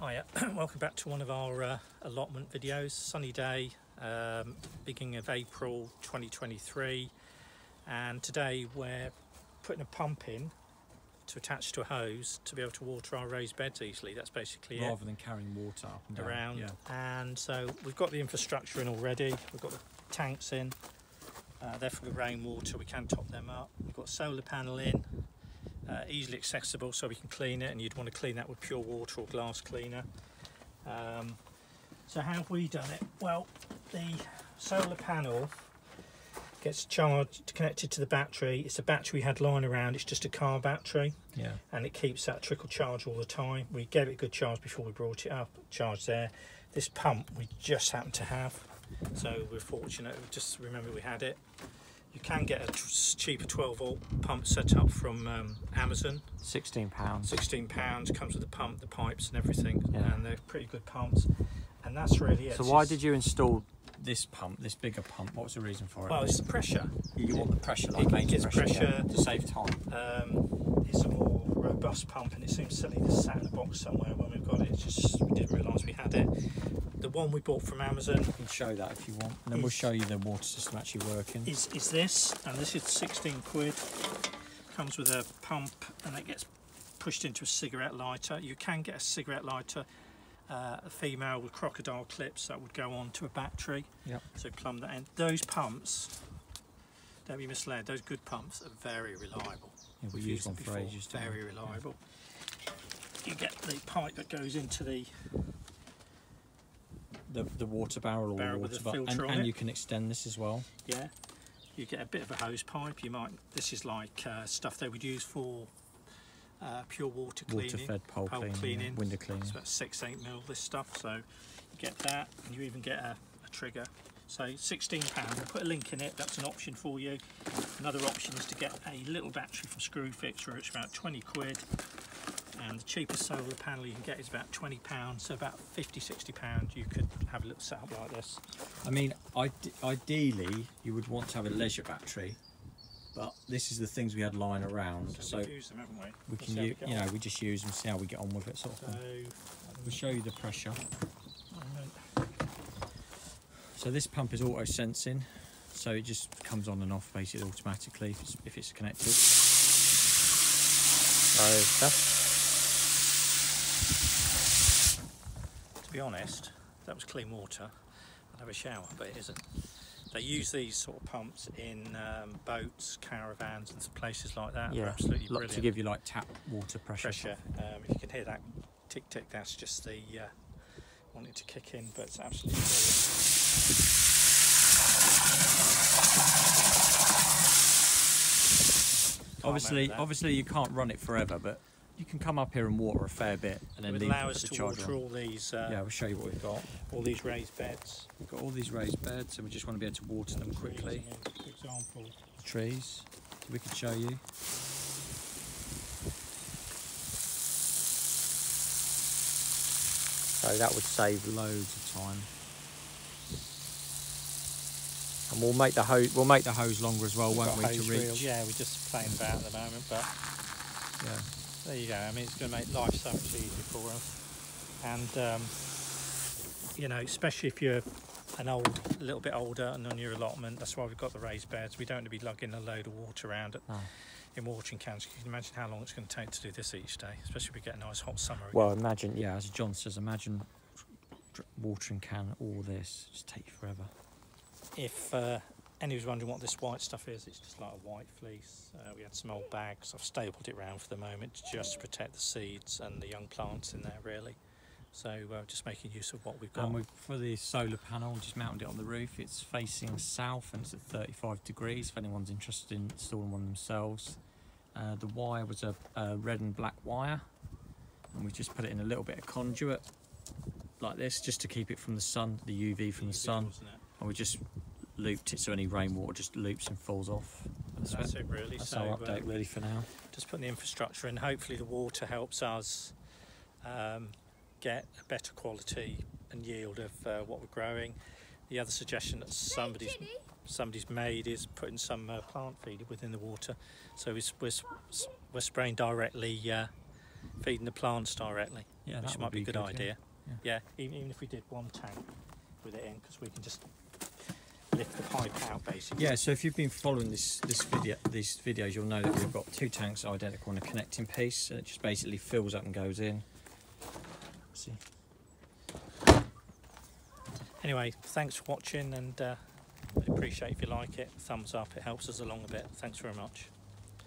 Hiya, welcome back to one of our allotment videos. Sunny day, beginning of April 2023, and today we're putting a pump in to attach to a hose to be able to water our raised beds easily. That's basically it. Rather than carrying water up and around. down. Yeah. And so we've got the infrastructure in already. We've got the tanks in. They're for the rainwater. We can top them up. We've got a solar panel in. Easily accessible, so we can clean it, and you'd want to clean that with pure water or glass cleaner. So how have we done it? Well, the solar panel gets charged, connected to the battery. It's a battery we had lying around. It's just a car battery, and it keeps that trickle charge all the time. We gave it a good charge before we brought it up, charge there. This pump we just happened to have, so we're fortunate. Just remember we had it. You can get a cheaper 12-volt pump set up from Amazon. £16. £16, comes with the pump, the pipes and everything, and they're pretty good pumps. And that's really it. So why did you install this pump, this bigger pump? What was the reason for it? Well, it's the pressure. You want the pressure, like it gets pressure to save time. It's a more robust pump, and it seems silly to sat in a box somewhere when we've got it. It's just we didn't realise we had it. The one we bought from Amazon. You can show that if you want, and then we'll show you the water system actually working. Is this, and this is 16 quid. Comes with a pump, and it gets pushed into a cigarette lighter. You can get a cigarette lighter, a female with crocodile clips that would go on to a battery. So plumb that in. Those pumps, don't be misled, those good pumps are very reliable. We've used one for ages. Very reliable. You get the pipe that goes into the water barrel or the water filter, and you can extend this as well. Yeah, you get a bit of a hose pipe. You might. This is like stuff they would use for pure water cleaning, water-fed pole cleaning, window cleaning. It's about 6-8 mil this stuff. So you get that, and you even get a trigger. So £16. We'll put a link in it. That's an option for you. Another option is to get a little battery from Screwfix, where it's about 20 quid. And the cheapest solar panel you can get is about £20, so about £50–60 you could have a little setup like this. I mean, ideally you would want to have a leisure battery, but this is the things we had lying around, so we've used them, haven't we? We can we just use them, see how we get on with it, sort of thing. We'll show you the pressure. So this pump is auto sensing, so it just comes on and off basically automatically if it's connected. To be honest, if that was clean water, I'd have a shower, but it isn't. They use these sort of pumps in boats, caravans and places like that. They're absolutely brilliant. To give you like tap water pressure. If you can hear that tick tick, that's just the wanting to kick in, but it's absolutely brilliant. Obviously you can't run it forever, but you can come up here and water a fair bit, and then allow us to water all these. We'll show you what we've got. All these raised beds. We've got all these raised beds, and we just want to be able to water them quickly. For example, trees. So we could show you. So that would save loads of time. And we'll make the hose longer as well, won't we, to reach? Yeah, we're just playing about at the moment, but there you go. I mean, it's going to make life so much easier for us. And you know, especially if you're a little bit older and on your allotment, that's why we've got the raised beds. We don't want to be lugging a load of water around in watering cans. You can imagine how long it's going to take to do this each day, especially if we get a nice hot summer again. Well, imagine, as John says, imagine watering can all this, just take you forever. If anyone's wondering what this white stuff is, it's just like a white fleece. We had some old bags. I've stapled it around for the moment just to protect the seeds and the young plants in there, really. So just making use of what we've got. And for the solar panel, just mounted it on the roof. It's facing south and it's at 35 degrees if anyone's interested in installing one themselves. The wire was a red and black wire, and we just put it in a little bit of conduit like this just to keep it from the sun, the UV from the sun. And we just looped it so any rainwater just loops and falls off. That's it really. That's our update really for now. Just putting the infrastructure in. Hopefully the water helps us get a better quality and yield of what we're growing. The other suggestion that somebody's made is putting some plant feed within the water. So we're spraying directly feeding the plants directly. Yeah, which that might would be a good idea. Yeah. Even if we did one tank with it in, because we can just lift the pipe out basically. Yeah, so if you've been following these videos, you'll know that we've got 2 tanks identical on a connecting piece. It just basically fills up and goes in. See. Anyway, thanks for watching, and I appreciate if you like it. Thumbs up, it helps us along a bit. Thanks very much.